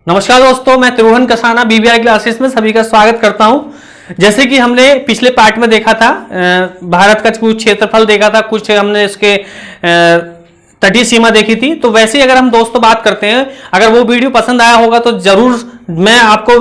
नमस्कार दोस्तों, मैं त्रिभुवन कसाना बीबीआई क्लासेस में सभी का स्वागत करता हूं। जैसे कि हमने पिछले पार्ट में देखा था, भारत का कुछ क्षेत्रफल देखा था, कुछ हमने इसके तटीय सीमा देखी थी। तो वैसे ही अगर हम दोस्तों बात करते हैं, अगर वो वीडियो पसंद आया होगा तो जरूर मैं आपको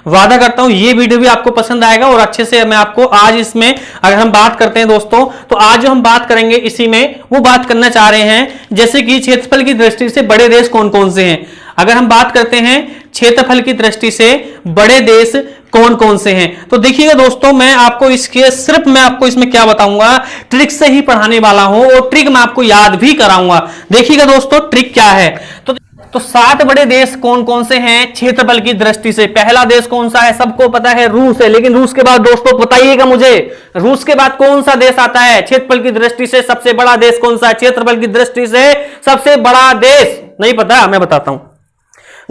वादा करता हूं ये वीडियो भी आपको पसंद आएगा और अच्छे से मैं आपको आज इसमें अगर हम बात करते हैं दोस्तों, तो आज जो हम बात करेंगे इसी में वो बात करना चाह रहे हैं जैसे कि क्षेत्रफल की दृष्टि से बड़े देश कौन कौन से हैं। अगर हम बात करते हैं क्षेत्रफल की दृष्टि से बड़े देश कौन कौन से हैं, तो देखिएगा दोस्तों, मैं आपको इसमें क्या बताऊंगा, ट्रिक से ही पढ़ाने वाला हूं और ट्रिक मैं आपको याद भी कराऊंगा। देखिएगा दोस्तों ट्रिक क्या है। तो 7 बड़े देश कौन कौन से हैं क्षेत्रफल की दृष्टि से। पहला देश कौन सा है, सबको पता है, रूस है। लेकिन रूस के बाद दोस्तों बताइएगा मुझे, रूस के बाद कौन सा देश आता है क्षेत्रफल की दृष्टि से सबसे बड़ा देश कौन सा है, क्षेत्रफल की दृष्टि से सबसे बड़ा देश नहीं पता, मैं बताता हूं।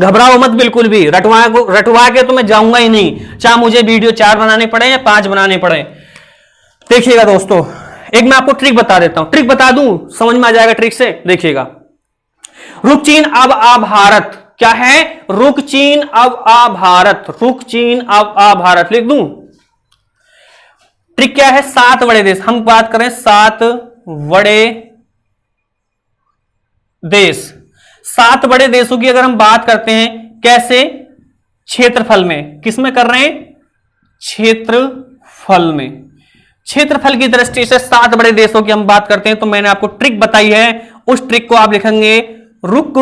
घबराओ मत बिल्कुल भी, रटवा के तो मैं जाऊंगा ही नहीं, चाहे मुझे वीडियो 4 बनाने पड़े या 5 बनाने पड़े। देखिएगा दोस्तों, एक मैं आपको ट्रिक बता देता हूं, ट्रिक बता दूं, समझ में आ जाएगा ट्रिक से। देखिएगा, रुक चीन अब आ भारत, क्या है, रुक चीन अब आ भारत, रुक चीन अब आ भारत लिख दूं। ट्रिक क्या है, 7 बड़े देश, हम बात करें 7 बड़े देश। 7 बड़े देशों की अगर हम बात करते हैं, कैसे, क्षेत्रफल में, किसमें कर रहे हैं, क्षेत्रफल में, क्षेत्रफल की दृष्टि से 7 बड़े देशों की हम बात करते हैं, तो मैंने आपको ट्रिक बताई है, उस ट्रिक को आप लिखेंगे रुक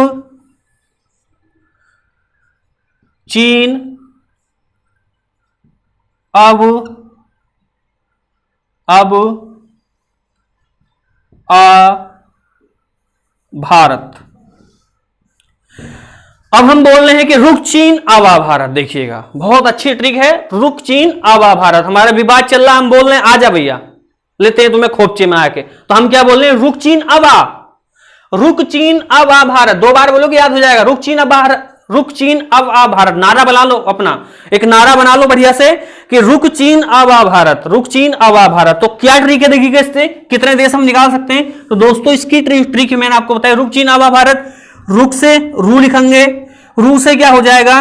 चीन अब आ भारत। अब हम बोल रहे हैं कि रुक चीन अब आ भारत। देखिएगा बहुत अच्छी ट्रिक है, रुक चीन अब आ भारत। हमारा विवाद चल रहा है, हम बोल रहे हैं आजा भैया, लेते हैं तुम्हें खोपचे में आके, तो हम क्या बोल रहे हैं, रुक चीन अब आ, रुक चीन अब आ भारत। 2 बार बोलोगे याद हो जाएगा, रुक चीन अब भारत, रुक चीन अब आ भारत। नारा बना लो, अपना एक नारा बना लो बढ़िया से कि रुक चीन अब आ भारत, रुक चीन अब आ भारत। तो क्या ट्रिक है, देखिएगा इससे कितने देश हम निकाल सकते हैं। तो दोस्तों इसकी ट्रिक मैंने आपको बताया, रुक चीन अब आ भारत, रुक से रू लिखेंगे, रू से क्या हो जाएगा,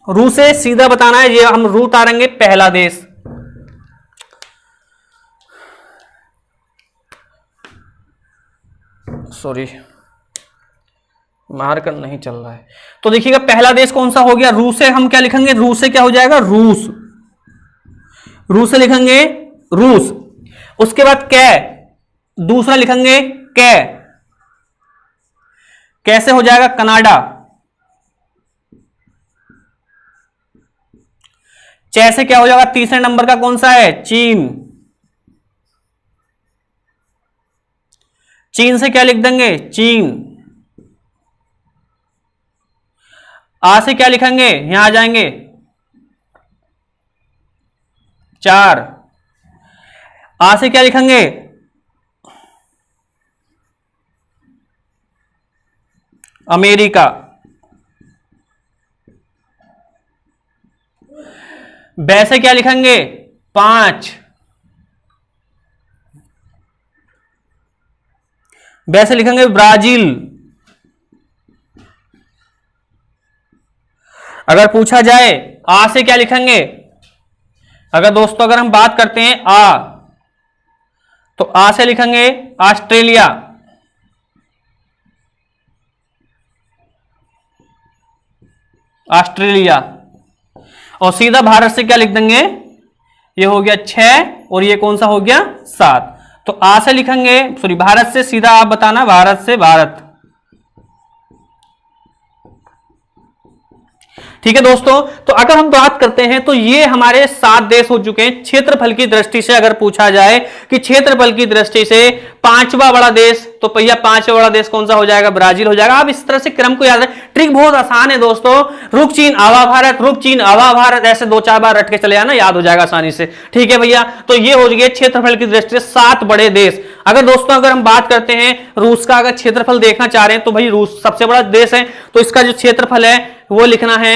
रू से सीधा बताना है, ये हम रू उतारेंगे, पहला देश। सॉरी, मार्कर नहीं चल रहा है। तो देखिएगा पहला देश कौन सा हो गया, रूस से हम क्या लिखेंगे, रूस से क्या हो जाएगा, रूस, रूस से लिखेंगे रूस। उसके बाद कै, दूसरा लिखेंगे कै, कैसे हो जाएगा, कनाडा। चे से क्या हो जाएगा, तीसरे नंबर का कौन सा है, चीन, चीन से क्या लिख देंगे, चीन। आ से क्या लिखेंगे, यहां आ जाएंगे 4, आ से क्या लिखेंगे, अमेरिका। बै से क्या लिखेंगे, 5, बै से लिखेंगे ब्राजील। अगर पूछा जाए आ से क्या लिखेंगे, अगर दोस्तों अगर हम बात करते हैं आ, तो आ से लिखेंगे ऑस्ट्रेलिया। ऑस्ट्रेलिया। और सीधा भारत से क्या लिख देंगे, ये हो गया 6 और ये कौन सा हो गया, 7। तो आ से लिखेंगे, सॉरी भारत से सीधा आप बताना, भारत से भारत। ठीक है दोस्तों, तो अगर हम बात करते हैं तो ये हमारे 7 देश हो चुके हैं क्षेत्रफल की दृष्टि से। अगर पूछा जाए कि क्षेत्रफल की दृष्टि से 5वां बड़ा देश, तो भैया 5वां बड़ा देश कौन सा हो जाएगा, ब्राजील हो जाएगा। आप इस तरह से क्रम को याद रखें, ट्रिक बहुत आसान है दोस्तों, रुक चीन आवा भारत, रुक चीन आवा भारत, ऐसे 2-4 बार रट के चले आना, याद हो जाएगा आसानी से। ठीक है भैया, तो ये हो गया क्षेत्रफल की दृष्टि से 7 बड़े देश। अगर दोस्तों अगर हम बात करते हैं रूस का, अगर क्षेत्रफल देखना चाह रहे हैं तो भाई रूस सबसे बड़ा देश है, तो इसका जो क्षेत्रफल है वो लिखना है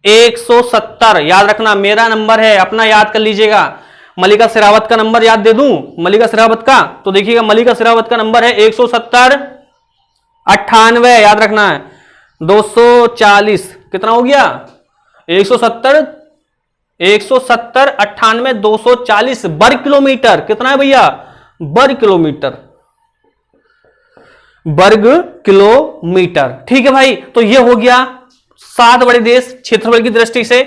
170। याद रखना, मेरा नंबर है, अपना याद कर लीजिएगा। मलिका शेरावत का नंबर याद दे दूं, मलिका शेरावत का, तो देखिएगा मलिका शेरावत का नंबर है 170 98, याद रखना है 240। कितना हो गया 170 98 240 वर्ग किलोमीटर। कितना है भैया वर्ग किलोमीटर, वर्ग किलोमीटर। ठीक है भाई, तो ये हो गया 7 बड़े देश क्षेत्रफल की दृष्टि से।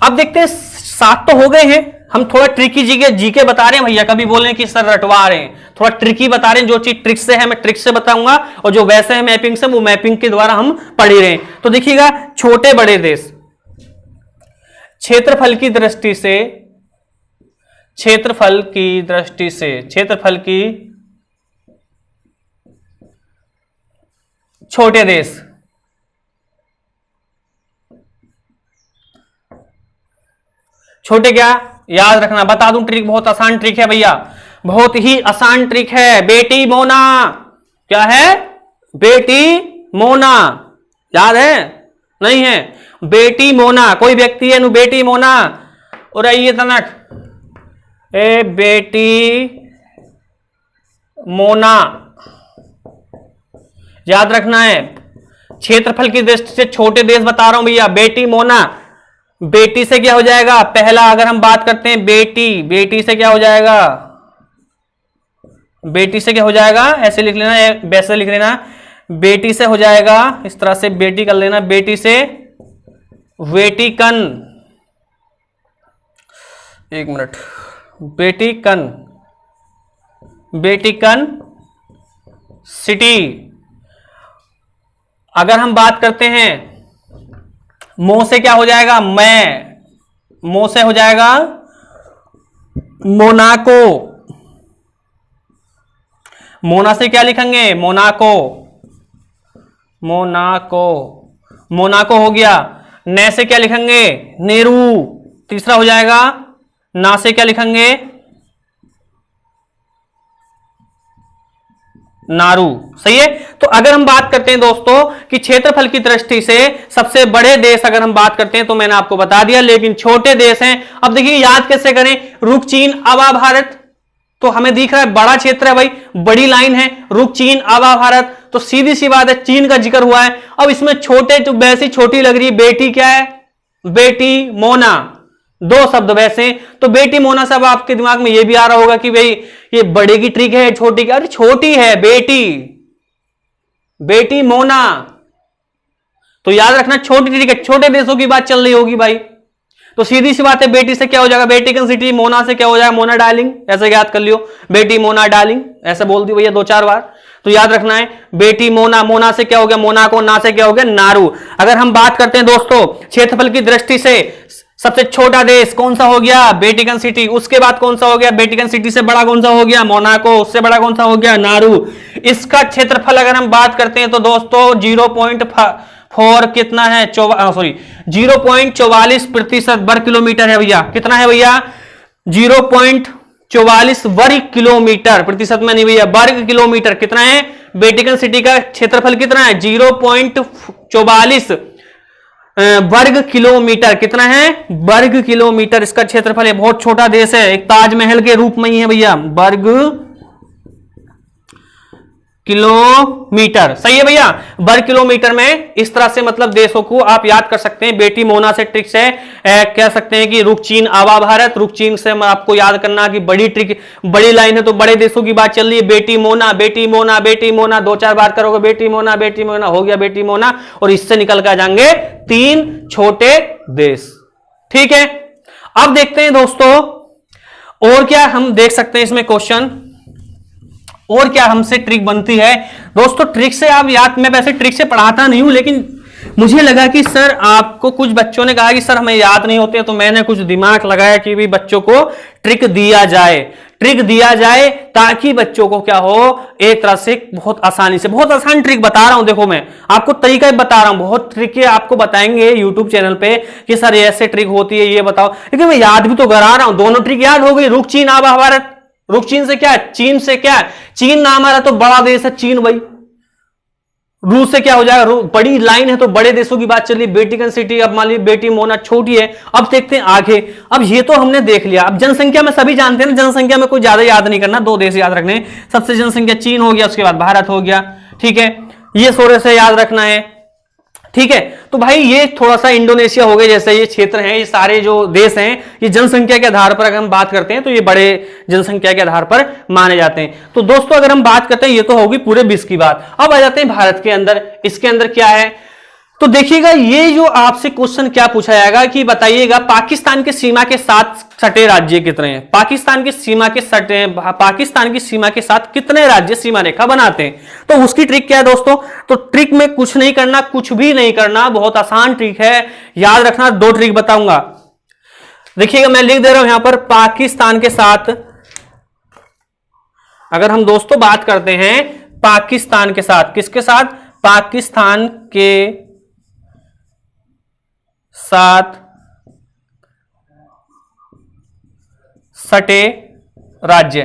अब देखते हैं 7 तो हो गए हैं, हम थोड़ा ट्रिकी जीके बता रहे हैं भैया, कभी बोल रहे हैं कि सर रटवा रहे हैं, थोड़ा ट्रिकी बता रहे हैं। जो चीज ट्रिक से है मैं ट्रिक से बताऊंगा, और जो वैसे है मैपिंग से वो मैपिंग के द्वारा हम पढ़ ही रहे हैं। तो देखिएगा छोटे बड़े देश क्षेत्रफल की दृष्टि से, क्षेत्रफल की छोटे देश, छोटे क्या याद रखना, बता दूं ट्रिक, बहुत आसान ट्रिक है भैया, बहुत ही आसान ट्रिक है। बेटी मोना, क्या है बेटी मोना, याद है नहीं है? बेटी मोना कोई व्यक्ति है नु बेटी मोना, और ये तनक ए बेटी मोना, याद रखना है। क्षेत्रफल की दृष्टि से छोटे देश बता रहा हूं भैया, बेटी मोना। बेटी से क्या हो जाएगा, पहला अगर हम बात करते हैं बेटी से क्या हो जाएगा, बेटी से क्या हो जाएगा, ऐसे लिख लेना, वैसे लिख लेना, बेटी से हो जाएगा इस तरह से, बेटी कर लेना, बेटी से वेटिकन, एक मिनट, वेटिकन सिटी। अगर हम बात करते हैं मो से क्या हो जाएगा, मो से हो जाएगा मोनाको, मोना से क्या लिखेंगे मोनाको हो गया। ने से क्या लिखेंगे नेरू, तीसरा हो जाएगा। ना से क्या लिखेंगे नारू, सही है। तो अगर हम बात करते हैं दोस्तों कि क्षेत्रफल की दृष्टि से सबसे बड़े देश अगर हम बात करते हैं तो मैंने आपको बता दिया, लेकिन छोटे देश हैं। अब देखिए याद कैसे करें, रुक चीन आवा भारत, तो हमें दिख रहा है बड़ा क्षेत्र है भाई, बड़ी लाइन है, रुक चीन आवा भारत, तो सीधी सी बात है चीन का जिक्र हुआ है। अब इसमें छोटे जो वैसी छोटी लग रही है, बेटी क्या है, बेटी मोना, दो शब्द वैसे, तो बेटी मोना सब आपके दिमाग में ये भी आ रहा होगा कि भाई ये बड़े की ट्रिक है छोटी की, अरे छोटी है बेटी मोना, तो याद रखना छोटी ट्रिक है, छोटे देशों की बात चल रही होगी भाई। तो सीधी सी बात है, बेटी से क्या हो जाएगा वेटिकन सिटी, मोना से क्या हो जाएगा मोना डार्लिंग, ऐसे याद कर लियो, बेटी मोना डार्लिंग, ऐसे बोल दी भैया 2-4 बार, तो याद रखना है बेटी मोना, मोना से क्या हो गया मोनाको, ना से क्या हो गया नारू। अगर हम बात करते हैं दोस्तों क्षेत्रफल की दृष्टि से सबसे छोटा देश कौन सा हो गया, वेटिकन सिटी, उसके बाद कौन सा हो गया, वेटिकन सिटी से बड़ा कौन सा हो गया मोनाको, उससे बड़ा कौन सा हो गया नारू। इसका क्षेत्रफल अगर हम बात करते हैं तो दोस्तों 0.4 कितना है 0.44% वर्ग किलोमीटर है भैया। कितना है भैया 0.44 वर्ग किलोमीटर, प्रतिशत में नहीं भैया, वर्ग किलोमीटर। कितना है वेटिकन सिटी का क्षेत्रफल, कितना है 0.44 वर्ग किलोमीटर। कितना है वर्ग किलोमीटर इसका क्षेत्रफल है, बहुत छोटा देश है, एक ताजमहल के रूप में ही है भैया, वर्ग किलोमीटर, सही है भैया। वर्ग किलोमीटर में इस तरह से मतलब देशों को आप याद कर सकते हैं। बेटी मोना से ट्रिक से कह सकते हैं कि रुक चीन आवा भारत, रुक चीन से आपको याद करना कि बड़ी ट्रिक, बड़ी लाइन है तो बड़े देशों की बात चल रही है। बेटी मोना बेटी मोना बेटी मोना 2-4 बार करोगे, बेटी मोना हो गया बेटी मोना, और इससे निकल कर जाएंगे 3 छोटे देश। ठीक है, अब देखते हैं दोस्तों और क्या हम देख सकते हैं इसमें क्वेश्चन, और क्या हमसे ट्रिक बनती है दोस्तों। ट्रिक से आप याद, मैं वैसे ट्रिक से पढ़ाता नहीं हूं, लेकिन मुझे लगा कि सर आपको कुछ बच्चों ने कहा कि सर हमें याद नहीं होते, तो मैंने कुछ दिमाग लगाया कि भी बच्चों को ट्रिक दिया जाए ताकि बच्चों को क्या हो, एक तरह से बहुत आसानी से, बहुत आसान ट्रिक बता रहा हूं, देखो मैं आपको तरीका बता रहा हूं, बहुत ट्रिक आपको बताएंगे यूट्यूब चैनल पे कि सर ऐसे ट्रिक होती है ये बताओ, लेकिन मैं याद भी तो करा रहा हूं। दोनों ट्रिक याद हो गई, रुक चीन आवा भारत, रुक चीन से क्या, चीन से क्या, चीन ना हमारा तो बड़ा देश है चीन भाई। रूस से क्या हो जाएगा, बड़ी लाइन है तो बड़े देशों की बात चली, वेटिकन सिटी, अब मान लीजिए बेटी मोना छोटी है। अब देखते हैं आगे, अब ये तो हमने देख लिया, अब जनसंख्या में सभी जानते हैं ना, जनसंख्या में कोई ज्यादा याद नहीं करना, 2 देश याद रखने, सबसे जनसंख्या चीन हो गया, उसके बाद भारत हो गया, ठीक है, ये थोड़े से याद रखना है। ठीक है, तो भाई ये थोड़ा सा इंडोनेशिया हो गए जैसे ये क्षेत्र हैं, ये सारे जो देश हैं, ये जनसंख्या के आधार पर अगर हम बात करते हैं तो ये बड़े जनसंख्या के आधार पर माने जाते हैं। तो दोस्तों अगर हम बात करते हैं, ये तो होगी पूरे विश्व की बात। अब आ जाते हैं भारत के अंदर, इसके अंदर क्या है, तो देखिएगा ये जो आपसे क्वेश्चन क्या पूछा जाएगा कि बताइएगा पाकिस्तान के सीमा के साथ सटे राज्य कितने हैं। पाकिस्तान की सीमा के साथ कितने राज्य सीमा रेखा बनाते हैं। तो उसकी ट्रिक क्या है दोस्तों, तो ट्रिक में कुछ नहीं करना, कुछ भी नहीं करना, बहुत आसान ट्रिक है, याद रखना। 2 ट्रिक बताऊंगा, देखिएगा मैं लिख दे रहा हूं यहां पर, पाकिस्तान के साथ अगर हम दोस्तों बात करते हैं पाकिस्तान के साथ, किसके साथ, पाकिस्तान के साथ सटे राज्य।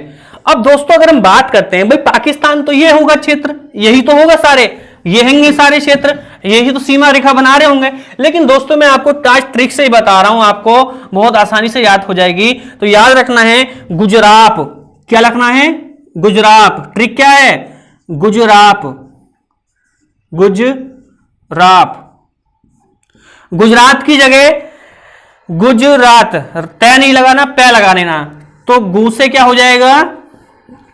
अब दोस्तों अगर हम बात करते हैं भाई पाकिस्तान तो ये होगा क्षेत्र, यही तो होगा सारे, ये होंगे सारे क्षेत्र, यही तो सीमा रेखा बना रहे होंगे। लेकिन दोस्तों मैं आपको ट्रिक से ही बता रहा हूं, आपको बहुत आसानी से याद हो जाएगी। तो याद रखना है गुजरात, क्या लिखना है, गुजरात। ट्रिक क्या है, गुजरात, गुजरात, गुजरात की जगह गुजरात तय नहीं लगाना, पै लगा देना। तो गु से क्या हो जाएगा,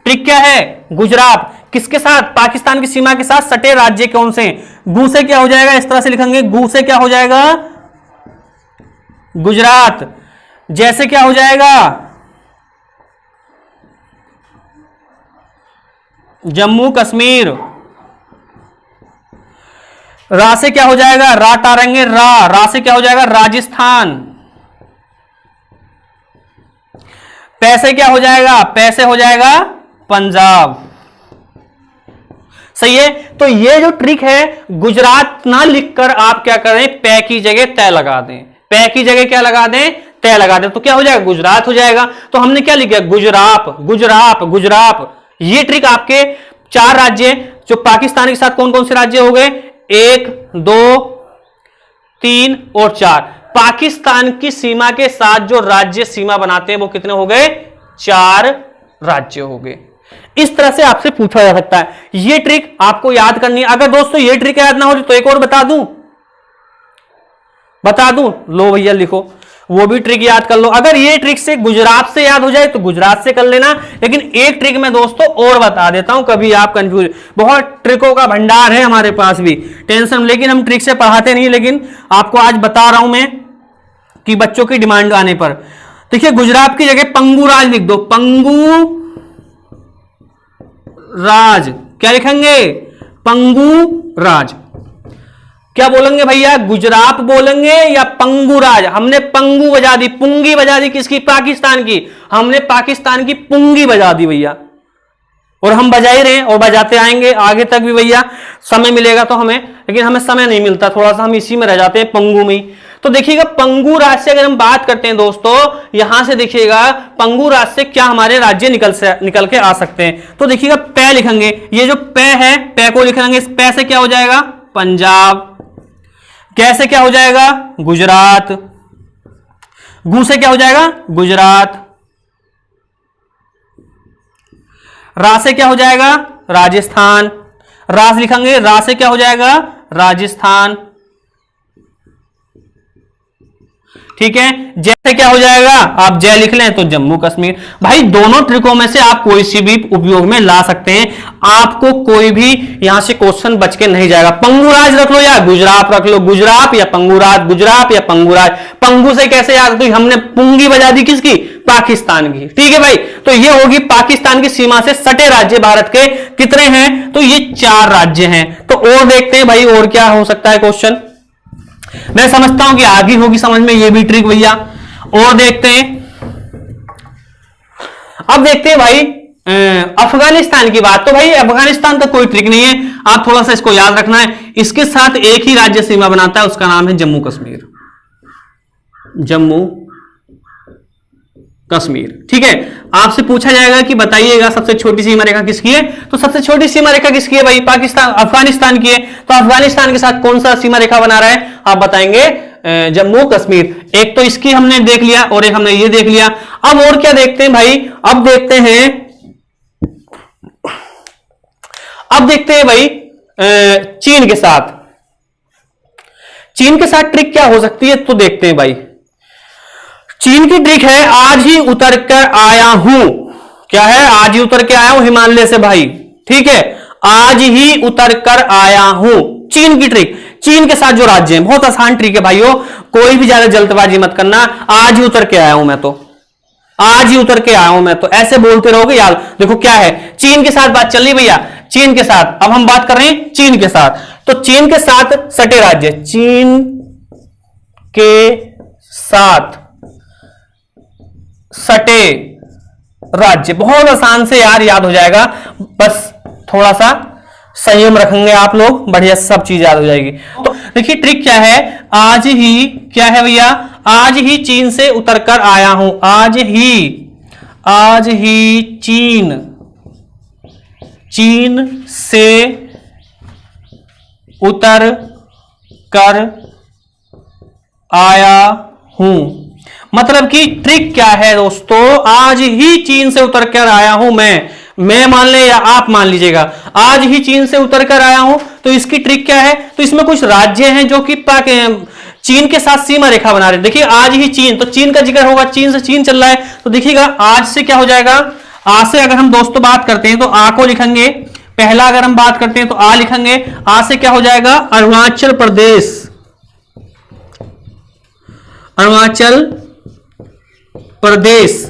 ट्रिक क्या है, गुजरात किसके साथ, पाकिस्तान की सीमा के साथ सटे राज्य कौन से, गु से क्या हो जाएगा, इस तरह से लिखेंगे, गु से क्या हो जाएगा, गुजरात। जैसे क्या हो जाएगा, जम्मू कश्मीर। रा से क्या हो जाएगा, रा टारेंगे, रा से क्या हो जाएगा, राजस्थान। पैसे क्या हो जाएगा, पैसे हो जाएगा पंजाब। सही है। तो ये जो ट्रिक है, गुजरात ना लिखकर आप क्या करें, पै की जगह तय लगा दें, पै की जगह क्या लगा दें, तय लगा दें, तो क्या हो जाएगा, गुजरात हो जाएगा। तो हमने क्या लिखा, गुजरात, गुजरात, गुजरात। ये ट्रिक आपके 4 राज्य जो पाकिस्तान के साथ कौन कौन से राज्य हो गए, 1, 2, 3 और 4। पाकिस्तान की सीमा के साथ जो राज्य सीमा बनाते हैं वो कितने हो गए, 4 राज्य हो गए। इस तरह से आपसे पूछा जा सकता है, ये ट्रिक आपको याद करनी है। अगर दोस्तों ये ट्रिक याद ना हो तो एक और बता दूं, लो भैया लिखो, वो भी ट्रिक याद कर लो। अगर ये ट्रिक से गुजरात से याद हो जाए तो गुजरात से कर लेना, लेकिन एक ट्रिक मैं दोस्तों और बता देता हूं, कभी आप कंफ्यूज, बहुत ट्रिकों का भंडार है हमारे पास भी, टेंशन, लेकिन हम ट्रिक से पढ़ाते नहीं, लेकिन आपको आज बता रहा हूं मैं कि बच्चों की डिमांड आने पर। देखिए गुजरात की जगह पंगू राज लिख दो, पंगू राज, क्या लिखेंगे, पंगू राज। क्या बोलेंगे भैया, गुजरात बोलेंगे या पंगू राज। हमने पंगू बजा दी, पुंगी बजा दी, किसकी, पाकिस्तान की। हमने पाकिस्तान की पुंगी बजा दी भैया, और हम बजा ही रहे और बजाते आएंगे आगे तक भी भैया, समय मिलेगा तो हमें, लेकिन हमें समय नहीं मिलता, थोड़ा सा हम इसी में रह जाते हैं, पंगू में ही। तो देखिएगा पंगू राज से अगर हम बात करते हैं दोस्तों, यहां से देखिएगा पंगू राज से क्या हमारे राज्य निकल के आ सकते हैं। तो देखिएगा पै लिखेंगे, ये जो पै है, पै को लिखेंगे, इस पै से क्या हो जाएगा, पंजाब। कैसे क्या हो जाएगा, गुजरात। गु से क्या हो जाएगा, गुजरात। रा से क्या हो जाएगा, राजस्थान। राज लिखेंगे, रा से क्या हो जाएगा, राजस्थान। ठीक है। जैसे क्या हो जाएगा, आप जय लिख लें तो जम्मू कश्मीर। भाई दोनों ट्रिकों में से आप कोई सी भी उपयोग में ला सकते हैं, आपको कोई भी यहां से क्वेश्चन बच के नहीं जाएगा। पंगुराज रख लो या गुजरात रख लो, गुजरात या पंगुराज, गुजरात या पंगुराज। पंगु से कैसे याद, तो हमने पुंगी बजा दी, किसकी, पाकिस्तान की। ठीक है भाई, तो ये होगी पाकिस्तान की सीमा से सटे राज्य भारत के कितने हैं, तो ये 4 राज्य हैं। तो और देखते हैं भाई और क्या हो सकता है क्वेश्चन, मैं समझता हूं कि आगे होगी समझ में ये भी ट्रिक भैया। और देखते हैं, अब देखते हैं भाई अफगानिस्तान की बात। तो भाई अफगानिस्तान का कोई ट्रिक नहीं है, आप थोड़ा सा इसको याद रखना है। इसके साथ एक ही राज्य सीमा बनाता है, उसका नाम है जम्मू कश्मीर, जम्मू कश्मीर। ठीक है, आपसे पूछा जाएगा कि बताइएगा सबसे छोटी सीमा रेखा किसकी है, तो सबसे छोटी सीमा रेखा किसकी है भाई, पाकिस्तान, अफगानिस्तान की है। तो अफगानिस्तान के साथ कौन सा सीमा रेखा बना रहा है, आप बताएंगे जम्मू कश्मीर। एक तो इसकी हमने देख लिया और एक हमने ये देख लिया। अब और क्या देखते हैं भाई, अब देखते हैं भाई चीन के साथ। चीन के साथ ट्रिक क्या हो सकती है तो देखते हैं भाई। चीन की ट्रिक है आज ही उतर कर आया हूं। क्या है? आज ही उतर के आया हूं हिमालय से भाई। ठीक है, आज ही उतर कर आया हूं, चीन की ट्रिक। चीन के साथ जो राज्य है, बहुत आसान ट्रिक है भाइयों, कोई भी ज्यादा जल्दबाजी मत करना। आज ही उतर के आया हूं मैं तो, आज ही उतर के आया हूं मैं तो, ऐसे बोलते रहोगे यार। देखो क्या है, चीन के साथ बात चल रही भैया, चीन के साथ। अब हम बात कर रहे हैं चीन के साथ, तो चीन के साथ सटे राज्य, चीन के साथ सटे राज्य, बहुत आसान से यार याद हो जाएगा, बस थोड़ा सा संयम रखेंगे आप लोग, बढ़िया सब चीज याद हो जाएगी। तो देखिए ट्रिक क्या है, आज ही क्या है भैया, आज ही चीन से उतर कर आया हूं, आज ही चीन से उतर कर आया हूं। मतलब कि ट्रिक क्या है दोस्तों, आज ही चीन से उतर कर आया हूं मैं मान ले या आप मान लीजिएगा, आज ही चीन से उतर कर आया हूं। तो इसकी ट्रिक क्या है, तो इसमें कुछ राज्य हैं जो कि चीन के साथ सीमा रेखा बना रहे हैं। देखिए आज ही चीन, तो चीन का जिक्र होगा, चीन से चीन चल रहा है, तो देखिएगा आज से क्या हो जाएगा, आज से अगर हम दोस्तों बात करते हैं तो आ को लिखेंगे पहला, अगर हम बात करते हैं तो आ लिखेंगे। आज से क्या हो जाएगा, अरुणाचल प्रदेश, अरुणाचल प्रदेश।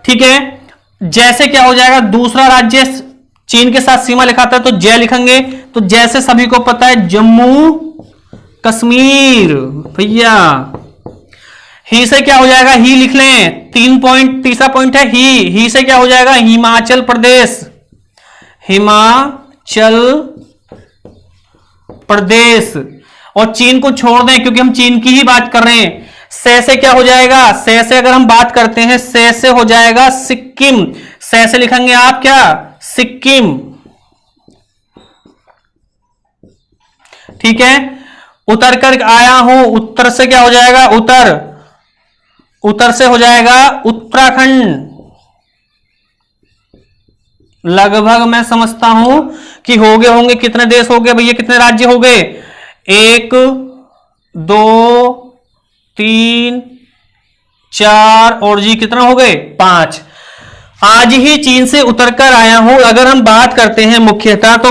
ठीक है, जैसे क्या हो जाएगा, दूसरा राज्य चीन के साथ सीमा लिखाता है तो जय लिखेंगे, तो जैसे सभी को पता है जम्मू कश्मीर भैया। ही से क्या हो जाएगा, ही लिख लें, 3 पॉइंट, तीसरा पॉइंट है ही से क्या हो जाएगा, हिमाचल प्रदेश, हिमाचल प्रदेश। और चीन को छोड़ दें क्योंकि हम चीन की ही बात कर रहे हैं। से क्या हो जाएगा, से अगर हम बात करते हैं, से हो जाएगा सिक्किम, से लिखेंगे आप क्या, सिक्किम। ठीक है, उतर कर आया हूं, उत्तर से क्या हो जाएगा, उत्तर से हो जाएगा उत्तराखंड। लगभग मैं समझता हूं कि होंगे कितने देश हो गए भैया, कितने राज्य हो गए, 1 2 3 4 और जी कितना हो गए, 5। आज ही चीन से उतरकर आया हूं। अगर हम बात करते हैं मुख्यतः, तो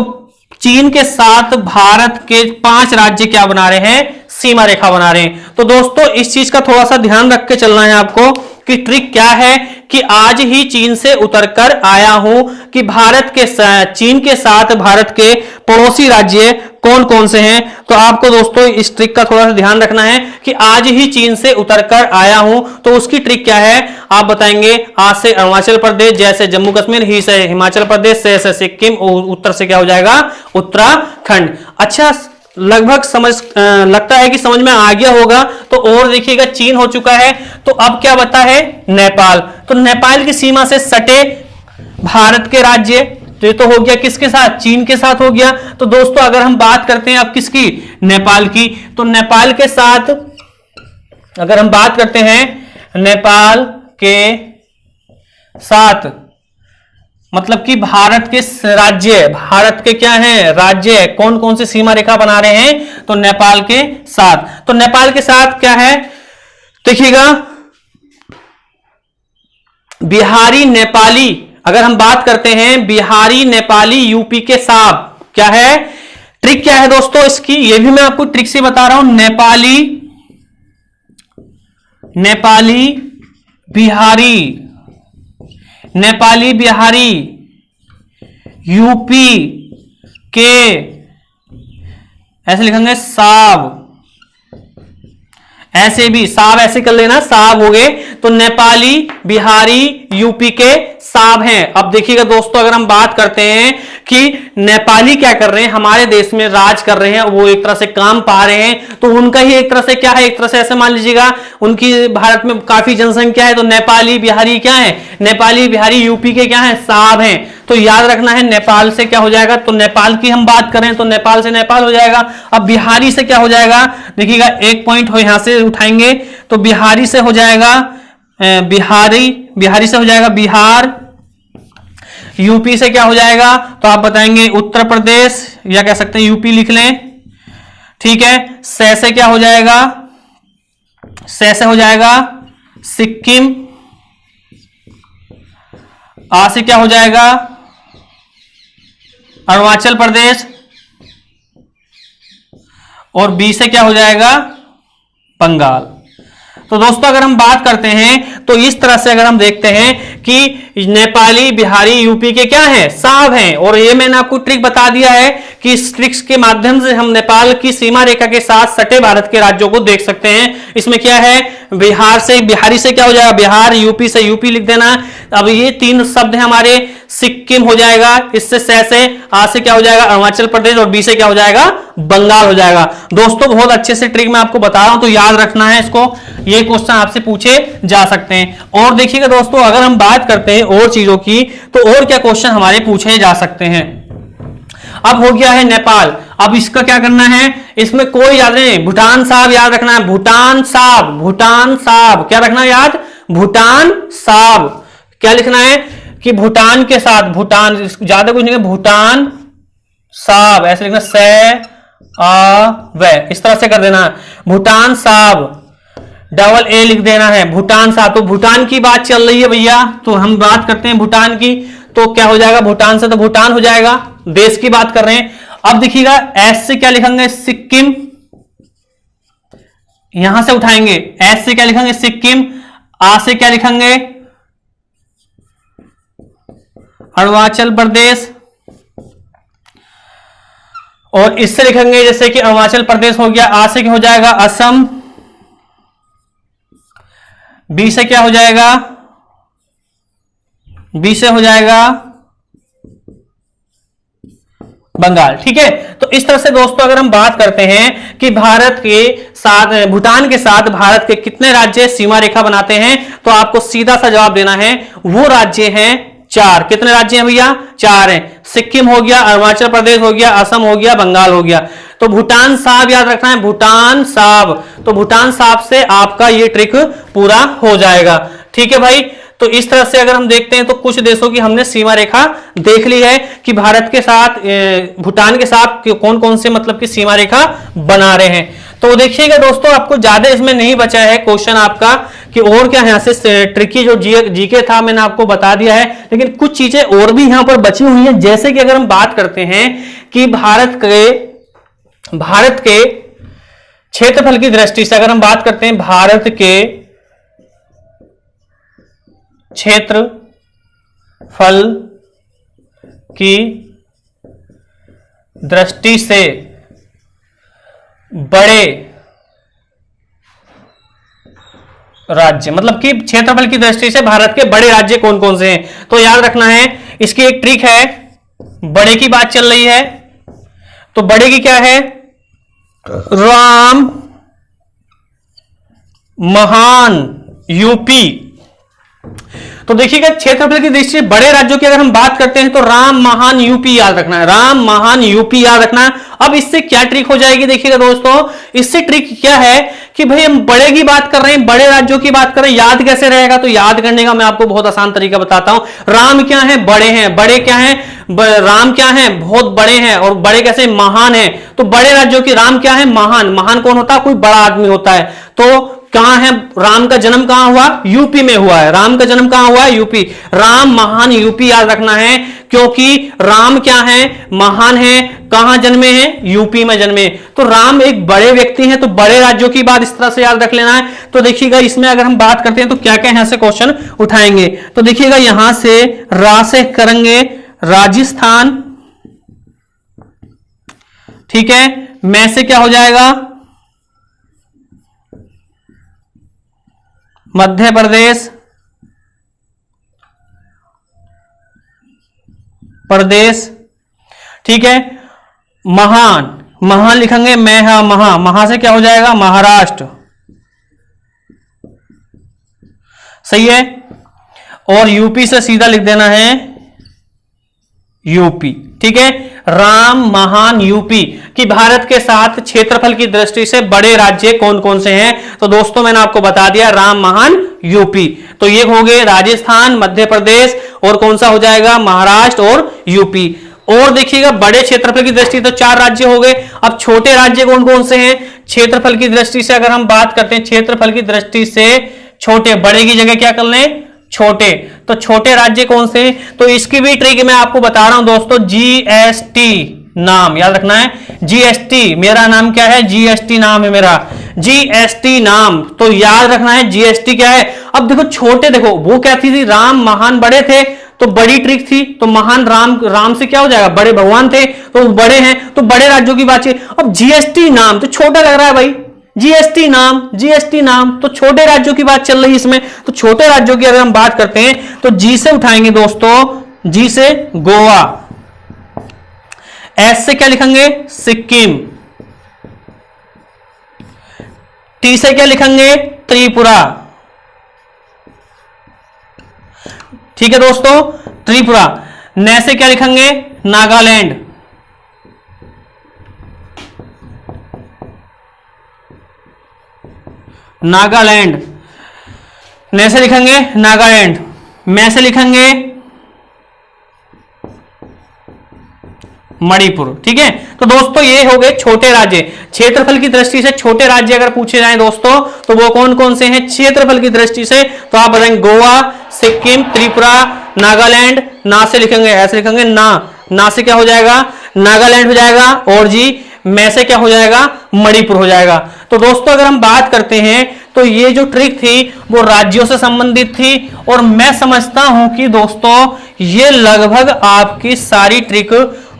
चीन के साथ भारत के 5 राज्य क्या बना रहे हैं, सीमा रेखा बना रहे हैं। तो दोस्तों इस चीज का थोड़ा सा ध्यान रख के चलना है आपको कि ट्रिक क्या है, कि आज ही चीन से उतरकर आया हूं, कि भारत के चीन के साथ भारत के पड़ोसी राज्य कौन कौन से हैं। तो आपको दोस्तों इस ट्रिक का थोड़ा सा ध्यान रखना है कि आज ही चीन से उतरकर आया हूं, तो उसकी ट्रिक क्या है आप बताएंगे। आज से अरुणाचल प्रदेश, जैसे जम्मू कश्मीर, ही से हिमाचल प्रदेश, से सिक्किम, उत्तर से क्या हो जाएगा, उत्तराखंड। अच्छा, लगभग लगता है कि समझ में आ गया होगा। तो और देखिएगा, चीन हो चुका है, तो अब क्या बता है, नेपाल। तो नेपाल की सीमा से सटे भारत के राज्य, तो ये तो हो गया किसके साथ, चीन के साथ हो गया। तो दोस्तों अगर हम बात करते हैं अब किसकी, नेपाल की, तो नेपाल के साथ अगर हम बात करते हैं, नेपाल के साथ मतलब कि भारत के राज्य, भारत के क्या है, राज्य कौन कौन से सीमा रेखा बना रहे हैं, तो नेपाल के साथ। तो नेपाल के साथ क्या है, देखिएगा बिहारी नेपाली, अगर हम बात करते हैं बिहारी नेपाली यूपी के साथ, क्या है ट्रिक, क्या है दोस्तों इसकी, ये भी मैं आपको ट्रिक से बता रहा हूं। नेपाली बिहारी यूपी के, ऐसे लिखेंगे साब, ऐसे भी साब ऐसे कर लेना, साब हो गए। तो नेपाली बिहारी यूपी के साब हैं। अब देखिएगा दोस्तों, अगर हम बात करते हैं कि नेपाली क्या कर रहे हैं, हमारे देश में राज कर रहे हैं, वो एक तरह से काम पा रहे हैं, तो उनका ही एक तरह से क्या है, एक तरह से ऐसे मान लीजिएगा, उनकी भारत में काफी जनसंख्या है, तो नेपाली बिहारी क्या है, नेपाली बिहारी यूपी के क्या है, साब हैं। तो याद रखना है नेपाल से क्या हो जाएगा, तो नेपाल की हम बात करें तो नेपाल से नेपाल हो जाएगा। अब बिहारी से क्या हो जाएगा, देखिएगा एक पॉइंट हो यहां से उठाएंगे, तो बिहारी से हो जाएगा बिहारी से हो जाएगा बिहार, यूपी से क्या हो जाएगा, तो आप बताएंगे उत्तर प्रदेश, या कह सकते हैं यूपी लिख लें, ठीक है। से क्या हो जाएगा, से हो जाएगा सिक्किम, आ से क्या हो जाएगा अरुणाचल प्रदेश, और बी से क्या हो जाएगा बंगाल। तो दोस्तों अगर हम बात करते हैं तो इस तरह से अगर हम देखते हैं कि नेपाली, बिहारी, यूपी के क्या हैं, साहब हैं। और ये मैंने आपको ट्रिक बता दिया है कि इस ट्रिक्स के माध्यम से हम नेपाल की सीमा रेखा के साथ सटे भारत के राज्यों को देख सकते हैं। इसमें क्या है, बिहार से, बिहारी से क्या हो जाएगा बिहार, यूपी से यूपी लिख देना। अब ये तीन शब्द हैं हमारे, सिक्किम हो जाएगा, इससे से, आ से क्या हो जाएगा अरुणाचल प्रदेश, और बी से क्या हो जाएगा बंगाल हो जाएगा। दोस्तों बहुत अच्छे से ट्रिक मैं आपको बता रहा हूं, तो याद रखना है इसको, ये क्वेश्चन आपसे पूछे जा सकते हैं। और देखिएगा दोस्तों अगर हम बात करते हैं और चीजों की, तो और क्या क्वेश्चन हमारे पूछे जा सकते हैं। अब हो गया है नेपाल, अब इसका क्या करना है, इसमें कोई याद नहीं, भूटान साहब याद रखना है, भूटान साहब, भूटान साहब क्या रखना है याद, भूटान साहब। क्या लिखना है कि भूटान के साथ, भूटान ज्यादा कुछ नहीं, भूटान साहब ऐसे लिखना, से आ वे, इस तरह से कर देना, भूटान साहब, डबल ए लिख देना है, भूटान साहब। तो भूटान की बात चल रही है भैया, तो हम बात करते हैं भूटान की, तो क्या हो जाएगा भूटान से, तो भूटान हो जाएगा, देश की बात कर रहे हैं। अब देखिएगा एस से क्या लिखेंगे सिक्किम, यहां से उठाएंगे, एस से क्या लिखेंगे सिक्किम, आ से क्या लिखेंगे अरुणाचल प्रदेश, और इससे लिखेंगे जैसे कि अरुणाचल प्रदेश हो गया, आ से क्या हो जाएगा असम, बी से क्या हो जाएगा, बी से हो जाएगा बंगाल। ठीक है, तो इस तरह से दोस्तों अगर हम बात करते हैं कि भारत के साथ, भूटान के साथ भारत के कितने राज्य सीमा रेखा बनाते हैं, तो आपको सीधा सा जवाब देना है, वो राज्य हैं 4। कितने राज्य हैं भैया, 4 हैं, सिक्किम हो गया, अरुणाचल प्रदेश हो गया, असम हो गया, बंगाल हो गया। तो भूटान साहब याद रखना है, भूटान साहब, तो भूटान साहब से आपका ये ट्रिक पूरा हो जाएगा। ठीक है भाई, तो इस तरह से अगर हम देखते हैं तो कुछ देशों की हमने सीमा रेखा देख ली है कि भारत के साथ, भूटान के साथ कौन कौन से मतलब की सीमा रेखा बना रहे हैं। तो देखिएगा दोस्तों आपको ज्यादा इसमें नहीं बचा है क्वेश्चन आपका कि और क्या यहां से ट्रिकी जो जीके था मैंने आपको बता दिया है, लेकिन कुछ चीजें और भी यहां पर बची हुई हैं। जैसे कि अगर हम बात करते हैं कि भारत के क्षेत्रफल की दृष्टि से अगर हम बात करते हैं, भारत के क्षेत्रफल की दृष्टि से बड़े राज्य, मतलब कि क्षेत्रफल की दृष्टि से भारत के बड़े राज्य कौन कौन से हैं, तो याद रखना है इसकी एक ट्रिक है। बड़े की बात चल रही है तो बड़े की क्या है, राम, महान, यूपी। तो देखिएगा क्षेत्रफल की दृष्टि से बड़े राज्यों की अगर हम बात करते हैं तो राम, महान, यूपी याद रखना है, राम, महान, यूपी याद रखना है। अब इससे क्या ट्रिक हो जाएगी देखिएगा दोस्तों, इससे ट्रिक क्या है कि भाई हम बड़े की बात कर रहे हैं, बड़े राज्यों की बात कर रहे हैं, याद कैसे रहेगा, तो याद करने का मैं आपको बहुत आसान तरीका बताता हूं। राम क्या है, बड़े हैं, बड़े क्या है, राम क्या है, बहुत बड़े हैं, और बड़े कैसे, महान है। तो बड़े राज्यों की राम क्या है, महान, महान कौन होता है, कोई बड़ा आदमी होता है। तो कहां है, राम का जन्म कहां हुआ, यूपी में हुआ है, राम का जन्म कहां हुआ है, यूपी। राम, महान, यूपी याद रखना है, क्योंकि राम क्या है, महान है, कहां जन्मे हैं, यूपी में जन्मे। तो राम एक बड़े व्यक्ति हैं, तो बड़े राज्यों की बात इस तरह से याद रख लेना है। तो देखिएगा इसमें अगर हम बात करते हैं तो क्या क्या यहां से क्वेश्चन उठाएंगे, तो देखिएगा यहां से रा से करेंगे राजस्थान, ठीक है, मैं से क्या हो जाएगा मध्य प्रदेश, ठीक है। महान, महान लिखेंगे मैं, महा से क्या हो जाएगा महाराष्ट्र, सही है। और यूपी से सीधा लिख देना है यूपी, ठीक है। राम महान यूपी कि भारत के साथ क्षेत्रफल की दृष्टि से बड़े राज्य कौन कौन से हैं। तो दोस्तों मैंने आपको बता दिया राम महान यूपी। तो ये हो गए राजस्थान, मध्य प्रदेश और कौन सा हो जाएगा महाराष्ट्र और यूपी। और देखिएगा बड़े क्षेत्रफल की दृष्टि तो 4 राज्य हो गए। अब छोटे राज्य कौन कौन से हैं क्षेत्रफल की दृष्टि से अगर हम बात करते हैं, क्षेत्रफल की दृष्टि से छोटे, बड़े की जगह क्या कर लें छोटे। तो छोटे राज्य कौन से हैं, तो इसकी भी ट्रिक मैं आपको बता रहा हूं दोस्तों। जीएसटी नाम याद रखना है, जीएसटी मेरा नाम क्या है, जीएसटी नाम है मेरा, जीएसटी नाम तो याद रखना है। जीएसटी क्या है, अब देखो छोटे, देखो वो क्या थी राम महान बड़े थे तो बड़ी ट्रिक थी, तो महान राम से क्या हो जाएगा बड़े भगवान थे तो बड़े हैं, तो बड़े राज्यों की बात है। अब जीएसटी नाम तो छोटा लग रहा है भाई, जीएसटी नाम तो छोटे राज्यों की बात चल रही है इसमें। तो छोटे राज्यों की अगर हम बात करते हैं तो जी से उठाएंगे दोस्तों, जी से गोवा, एस से क्या लिखेंगे सिक्किम, टी से क्या लिखेंगे त्रिपुरा, ठीक है दोस्तों त्रिपुरा। न से क्या लिखेंगे नागालैंड, नागालैंड, न से लिखेंगे नागालैंड, मैं से लिखेंगे मणिपुर, ठीक है। तो दोस्तों ये हो गए छोटे राज्य। क्षेत्रफल की दृष्टि से छोटे राज्य अगर पूछे जाएं दोस्तों तो वो कौन कौन से हैं क्षेत्रफल की दृष्टि से, तो आप बताएंगे गोवा, सिक्किम, त्रिपुरा, नागालैंड। ना से लिखेंगे ऐसे लिखेंगे ना से क्या हो जाएगा नागालैंड हो जाएगा, और जी मैं से क्या हो जाएगा मणिपुर हो जाएगा। तो दोस्तों अगर हम बात करते हैं तो ये जो ट्रिक थी वो राज्यों से संबंधित थी, और मैं समझता हूं कि दोस्तों ये लगभग आपकी सारी ट्रिक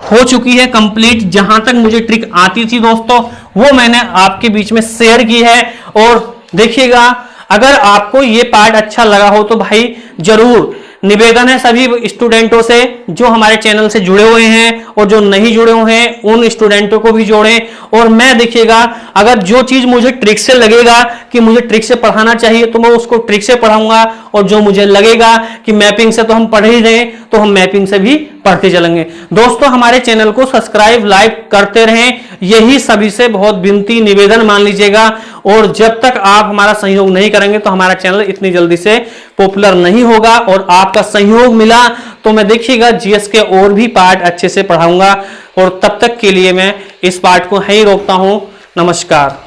हो चुकी है कंप्लीट। जहां तक मुझे ट्रिक आती थी दोस्तों वो मैंने आपके बीच में शेयर की है। और देखिएगा अगर आपको ये पार्ट अच्छा लगा हो तो भाई जरूर निवेदन है सभी स्टूडेंटों से जो हमारे चैनल से जुड़े हुए हैं और जो नहीं जुड़े हुए हैं उन स्टूडेंटों को भी जोड़ें। और मैं देखिएगा अगर जो चीज मुझे ट्रिक से लगेगा कि मुझे ट्रिक से पढ़ाना चाहिए तो मैं उसको ट्रिक से पढ़ाऊंगा, और जो मुझे लगेगा कि मैपिंग से तो हम पढ़ ही रहे तो हम मैपिंग से भी पढ़ते चलेंगे। दोस्तों हमारे चैनल को सब्सक्राइब लाइक करते रहें, यही सभी से बहुत विनती निवेदन मान लीजिएगा। और जब तक आप हमारा सहयोग नहीं करेंगे तो हमारा चैनल इतनी जल्दी से पॉपुलर नहीं होगा। और आपका सहयोग मिला तो मैं देखिएगा जीएस के और भी पार्ट अच्छे से पढ़ाऊंगा। और तब तक के लिए मैं इस पार्ट को यहीं रोकता हूं। नमस्कार।